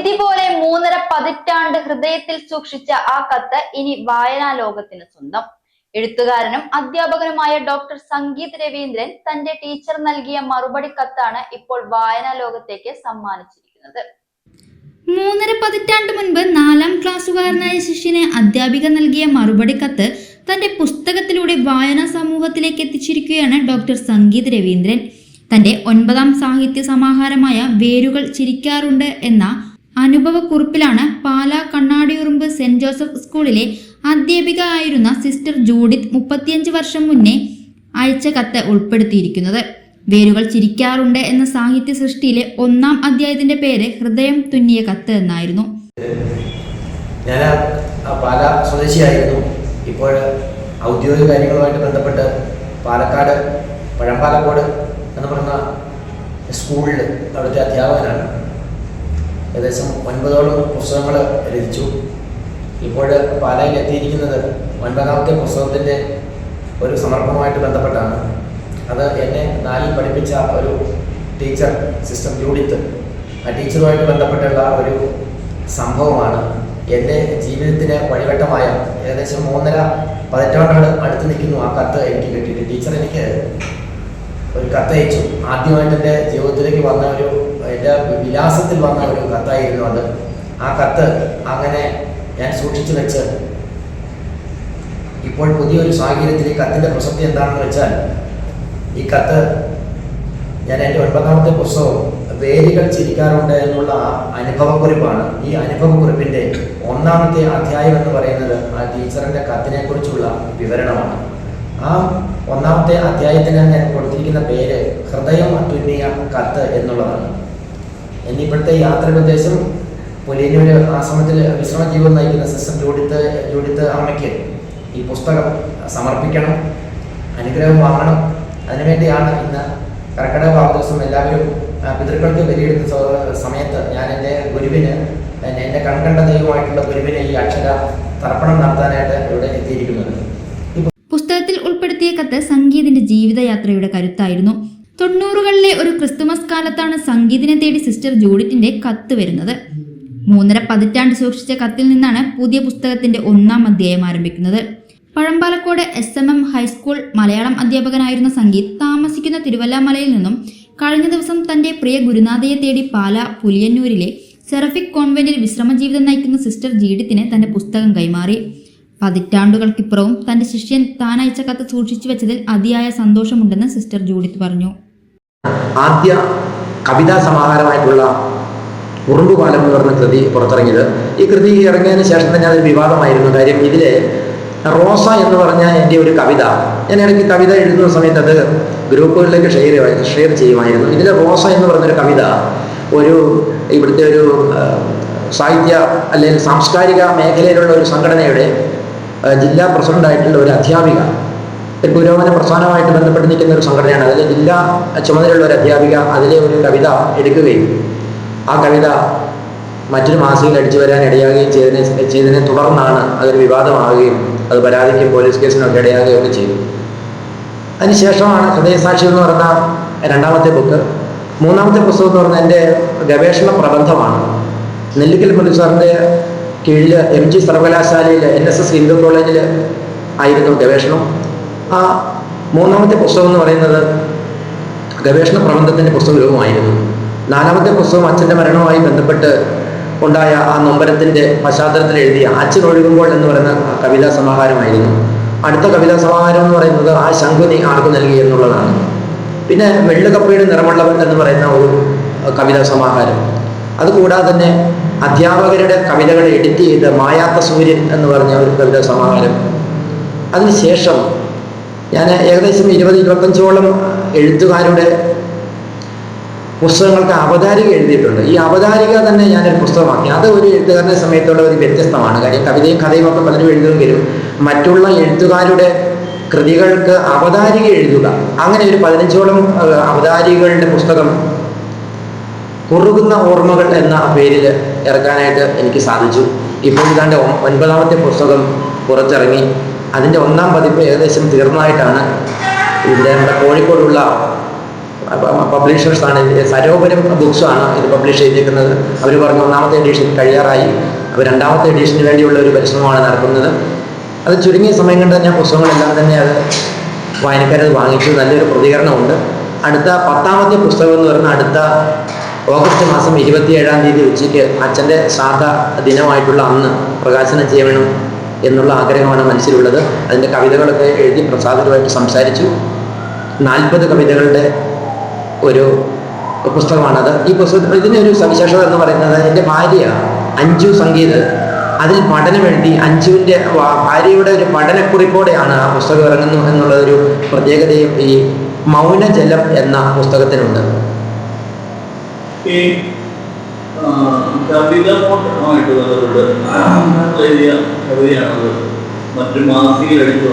നിധി പോലെ 3.5 പതിറ്റാണ്ട് ഹൃദയത്തിൽ സൂക്ഷിച്ച ആ കത്ത് ഇനി വായനാ ലോകത്തിന് സ്വന്തം. എഴുത്തുകാരനും അധ്യാപകനുമായ ഡോക്ടർ സംഗീത് രവീന്ദ്രൻ തന്റെ ടീച്ചർ നൽകിയ മറുപടി കത്താണ് ഇപ്പോൾ വായനാ ലോകത്തേക്ക് സമ്മാനിച്ചിരിക്കുന്നത്. 3.5 പതിറ്റാണ്ട് മുൻപ് 4ാം ക്ലാസ്സുകാരനായ ശിഷ്യന് അധ്യാപിക നൽകിയ മറുപടി കത്ത് തന്റെ പുസ്തകത്തിലൂടെ വായനാ സമൂഹത്തിലേക്ക് എത്തിച്ചിരിക്കുകയാണ് ഡോക്ടർ സംഗീത് രവീന്ദ്രൻ. തന്റെ 9ാം സാഹിത്യ സമാഹാരമായ വേരുകൾ ചിരിക്കാറുണ്ട് എന്ന അനുഭവക്കുറിപ്പിലാണ് പാലാ കണ്ണാടിയുറുമ്പ് സെന്റ് ജോസഫ് സ്കൂളിലെ അധ്യാപിക ആയിരുന്ന സിസ്റ്റർ ജൂഡിത്ത് 35 വർഷം മുന്നേ അയച്ച കത്ത് ഉൾപ്പെടുത്തിയിരിക്കുന്നത്. വേരുകൾ ചിരിക്കാറുണ്ട് എന്ന സാഹിത്യ സൃഷ്ടിയിലെ 1ാം അധ്യായത്തിന്റെ പേര് ഹൃദയം തുന്നിയ കത്ത് എന്നായിരുന്നു. ഞാൻ പാലാ സ്വദേശിയായിരുന്നു. ഇപ്പോൾ ഔദ്യോഗിക കാര്യങ്ങളുമായിട്ട് ബന്ധപ്പെട്ട് പാലക്കാട് പഴമ്പാലക്കോട് എന്ന് പറയുന്ന സ്കൂളിൽ അവിടുത്തെ അധ്യാപകനാണ്. ഏകദേശം 9ഓളം പുസ്തകങ്ങൾ രചിച്ചു. ഇപ്പോൾ പാലയിൽ എത്തിയിരിക്കുന്നത് 9ാമത്തെ പുസ്തകത്തിൻ്റെ ഒരു സമർപ്പണവുമായിട്ട് ബന്ധപ്പെട്ടാണ്. അത് എന്നെ 4ൽ പഠിപ്പിച്ച ഒരു ടീച്ചർ സിസ്റ്റർ ജൂഡിത്ത്, ആ ടീച്ചറുമായിട്ട് ബന്ധപ്പെട്ടുള്ള ഒരു സംഭവമാണ്. എൻ്റെ ജീവിതത്തിന് വഴിവട്ടമായ ഏകദേശം 3.5 പതിറ്റാണ്ടോട് അടുത്ത് നിൽക്കുന്നു ആ കത്ത് എനിക്ക് കിട്ടിയിട്ട്. ടീച്ചർ എനിക്ക് ഒരു കത്തയച്ചു. ആദ്യമായിട്ട് എൻ്റെ ജീവിതത്തിലേക്ക് വന്ന എൻ്റെ വിലാസത്തിൽ വന്ന ഒരു കത്തായിരുന്നു അത്. ആ കത്ത് അങ്ങനെ ഞാൻ സൂക്ഷിച്ചു വെച്ച് ഇപ്പോൾ പുതിയൊരു സാഹചര്യത്തിൽ ഈ കത്തിൻ്റെ പ്രസക്തി എന്താണെന്ന് വെച്ചാൽ, ഈ കത്ത് ഞാൻ എൻ്റെ 9ാമത്തെ പുസ്തകം വേരുകൾ ചിരിക്കാറുണ്ട് എന്നുള്ള അനുഭവക്കുറിപ്പാണ്. ഈ അനുഭവക്കുറിപ്പിൻ്റെ 1ാമത്തെ അധ്യായം എന്ന് പറയുന്നത് ആ ടീച്ചറിൻ്റെ കത്തിനെ കുറിച്ചുള്ള വിവരണമാണ്. ആ 1ാമത്തെ അധ്യായത്തിന് ഞാൻ കൊടുത്തിരിക്കുന്ന പേര് ഹൃദയം തുന്നിയ കത്ത് എന്നുള്ളതാണ്. എന്നിപ്പോഴത്തെ യാത്രയുടെ ഉദ്ദേശം പുലിയന്നൂര് ആശ്രമത്തിൽ വിശ്രമ ജീവിതം നയിക്കുന്ന സിസ്റ്റർ ജൂഡിത്ത് അമ്മയ്ക്ക് ഈ പുസ്തകം സമർപ്പിക്കണം, അനുഗ്രഹം വാങ്ങണം. അതിനുവേണ്ടിയാണ് ഇന്ന് കർക്കിടക വാവ് ദിവസം എല്ലാവരും പിതൃക്കൾക്ക് ബലിയെടുത്ത സമയത്ത് ഞാൻ എൻ്റെ ഗുരുവിന്, എൻ്റെ കൺകണ്ട ദൈവമായിട്ടുള്ള ഗുരുവിന് ഈ അക്ഷര തർപ്പണം നടത്താനായിട്ട് ഇവിടെ എത്തിയിരിക്കുന്നത്. പുസ്തകത്തിൽ ഉൾപ്പെടുത്തിയ കത്ത് സംഗീതിന്റെ ജീവിതയാത്രയുടെ കരുത്തായിരുന്നു. 90കളിലെ ഒരു ക്രിസ്തുമസ് കാലത്താണ് സംഗീതിനെ തേടി സിസ്റ്റർ ജൂഡിത്തിന്റെ കത്ത് വരുന്നത്. 3.5 പതിറ്റാണ്ട് സൂക്ഷിച്ച കത്തിൽ നിന്നാണ് പുതിയ പുസ്തകത്തിന്റെ 1ാം അധ്യായം ആരംഭിക്കുന്നത്. പഴമ്പാലക്കോട് SMM ഹൈസ്കൂൾ മലയാളം അധ്യാപകനായിരുന്ന സംഗീത് താമസിക്കുന്ന തിരുവല്ലാമലയിൽ നിന്നും കഴിഞ്ഞ ദിവസം തന്റെ പ്രിയ ഗുരുനാഥയെ തേടി പാലാ പുലിയന്നൂരിലെ സെറഫിക് കോൺവെന്റിൽ വിശ്രമജീവിതം നയിക്കുന്ന സിസ്റ്റർ ജൂഡിത്തിന് തന്റെ പുസ്തകം കൈമാറി. പതിറ്റാണ്ടുകൾക്കിപ്പുറവും തന്റെ ശിഷ്യൻ താൻ അയച്ച കത്ത് സൂക്ഷിച്ചു വെച്ചതിൽ അതിയായ സന്തോഷമുണ്ടെന്ന് സിസ്റ്റർ ജൂഡിത്ത് പറഞ്ഞു. ആദ്യ കവിതാ സമാഹാരമായിട്ടുള്ള ഉറുമ്പുപാലം എന്ന് പറഞ്ഞ കൃതി പുറത്തിറങ്ങിയത്. ഈ കൃതി ഇറങ്ങിയതിന് ശേഷം തന്നെ അതൊരു വിവാദമായിരുന്നു. കാര്യം ഇതിലെ റോസ എന്ന് പറഞ്ഞ എൻ്റെ ഒരു കവിത, ഞാൻ ഇടയ്ക്ക് കവിത എഴുതുന്ന സമയത്ത് അത് ഗ്രൂപ്പുകളിലേക്ക് ഷെയർ ചെയ്യുമായിരുന്നു. ഇതിലെ റോസ എന്ന് പറഞ്ഞൊരു കവിത ഇവിടുത്തെ ഒരു സാഹിത്യ അല്ലെങ്കിൽ സാംസ്കാരിക മേഖലയിലുള്ള ഒരു സംഘടനയുടെ ജില്ലാ പ്രസിഡൻ്റായിട്ടുള്ള ഒരു അധ്യാപിക, ഒരു പുരോഗമന പ്രസ്ഥാനവുമായിട്ട് ബന്ധപ്പെട്ട് നിൽക്കുന്ന ഒരു സംഘടനയാണ്. അതിലെ ജില്ലാ ചുമതലയുള്ള ഒരു അധ്യാപിക അതിലെ ഒരു കവിത എടുക്കുകയും ആ കവിത മറ്റൊരു മാസികയിൽ അടിച്ചു വരാൻ ഇടയാകുകയും ചെയ്തതിനെ തുടർന്നാണ് അതൊരു വിവാദമാവുകയും അത് പരാതിക്കും പോലീസ് കേസിനൊക്കെ ഇടയാകുകയൊക്കെ ചെയ്തു. അതിനുശേഷമാണ് ഹൃദയസാക്ഷി എന്ന് പറഞ്ഞ 2ാമത്തെ ബുക്ക്. 3ാമത്തെ പുസ്തകം എന്ന് പറഞ്ഞാൽ എൻ്റെ ഗവേഷണ പ്രബന്ധമാണ്. നെല്ലിക്കൽ മധു സാറിൻ്റെ കീഴിൽ MG സർവകലാശാലയിൽ NSS ഹിന്ദു കോളേജിൽ ആയിരുന്നു ഗവേഷണം. ആ 3ാമത്തെ പുസ്തകം എന്ന് പറയുന്നത് ഗവേഷണ പ്രബന്ധത്തിൻ്റെ പുസ്തകവുമായിരുന്നു. 4ാമത്തെ പുസ്തകം അച്ഛൻ്റെ മരണവുമായി ബന്ധപ്പെട്ട് ഉണ്ടായ ആ നൊമ്പരത്തിൻ്റെ പശ്ചാത്തലത്തിൽ എഴുതിയ അച്ഛൻ ഒഴുകുമ്പോൾ എന്ന് പറയുന്ന കവിതാ സമാഹാരമായിരുന്നു. അടുത്ത കവിതാ സമാഹാരം എന്ന് പറയുന്നത് ആ ശംഖുനി ആർക്ക് നൽകി എന്നുള്ളതാണ്. പിന്നെ വെള്ളുകപ്പയുടെ നിറമുള്ളവൻ എന്ന് പറയുന്ന ഒരു കവിതാ സമാഹാരം. അതുകൂടാതെ തന്നെ അധ്യാപകരുടെ കവിതകൾ എഡിറ്റ് ചെയ്ത് മായാത്ത സൂര്യൻ എന്ന് പറഞ്ഞ ഒരു കവിതാ സമാഹാരം. അതിനുശേഷം ഞാൻ ഏകദേശം 20-25ഓളം എഴുത്തുകാരുടെ പുസ്തകങ്ങൾക്ക് അവതാരിക എഴുതിയിട്ടുണ്ട്. ഈ അവതാരിക തന്നെ ഞാനൊരു പുസ്തകമാക്കി. അത് ഒരു എഴുത്തുകാരനെ സമയത്തുള്ള ഒരു വ്യത്യസ്തമാണ്. കാര്യം കവിതയും കഥയും ഒക്കെ പലരും എഴുതുമെങ്കിലും മറ്റുള്ള എഴുത്തുകാരുടെ കൃതികൾക്ക് അവതാരിക എഴുതുക, അങ്ങനെ ഒരു 15ഓളം അവതാരികകളുടെ പുസ്തകം കുറുകുന്ന ഓർമ്മകൾ എന്ന പേരിൽ ഇറക്കാനായിട്ട് എനിക്ക് സാധിച്ചു. ഇപ്പോൾ ഇതാണ്ട് 9ാമത്തെ പുസ്തകം പുറത്തിറങ്ങി. അതിൻ്റെ 1ാം പതിപ്പ് ഏകദേശം തീർന്നതായിട്ടാണ് ഇവിടെ നമ്മുടെ കോഴിക്കോടുള്ള പബ്ലിഷേഴ്സാണ്. സരോവരം ബുക്സാണ് ഇത് പബ്ലിഷ് ചെയ്തിരിക്കുന്നത്. അവർ പറഞ്ഞു 1ാമത്തെ എഡിഷൻ കഴിയാറായി, അപ്പോൾ 2ാമത്തെ എഡിഷന് വേണ്ടിയുള്ള ഒരു പരിശ്രമമാണ് നടക്കുന്നത്. അത് ചുരുങ്ങിയ സമയം കൊണ്ട് തന്നെ പുസ്തകങ്ങളെല്ലാം തന്നെ അത് വായനക്കാരത് വാങ്ങിച്ചു. നല്ലൊരു പ്രതികരണമുണ്ട്. അടുത്ത 10ാമത്തെ പുസ്തകം എന്ന് പറഞ്ഞാൽ അടുത്ത ഓഗസ്റ്റ് മാസം 27-ാം തീയതി ഉച്ചയ്ക്ക് അച്ഛൻ്റെ ശ്രാദ്ധ ദിനമായിട്ടുള്ള അന്ന് പ്രകാശനം ചെയ്യണം എന്നുള്ള ആഗ്രഹമാണ് മനസ്സിലുള്ളത്. അതിൻ്റെ കവിതകളൊക്കെ എഴുതി പ്രസാദരുമായിട്ട് സംസാരിച്ചു. 40 കവിതകളുടെ ഒരു പുസ്തകമാണത്. ഈ പുസ്തകം ഇതിനൊരു സവിശേഷത എന്ന് പറയുന്നത് എൻ്റെ ഭാര്യ അഞ്ജു സംഗീത് അതിൽ പഠനം എഴുതി. അഞ്ജുവിൻ്റെ ഭാര്യയുടെ ഒരു പഠനക്കുറിപ്പോടെയാണ് ആ പുസ്തകം ഇറങ്ങുന്നു എന്നുള്ളതൊരു പ്രത്യേകതയും ഈ മൗനജലം എന്ന പുസ്തകത്തിനുണ്ട്. ഈ കവിതമായിട്ട് ബന്ധപ്പെട്ട് എഴുതിയ കവിതയാണത്. മറ്റു മാസികയിൽ എടുത്തു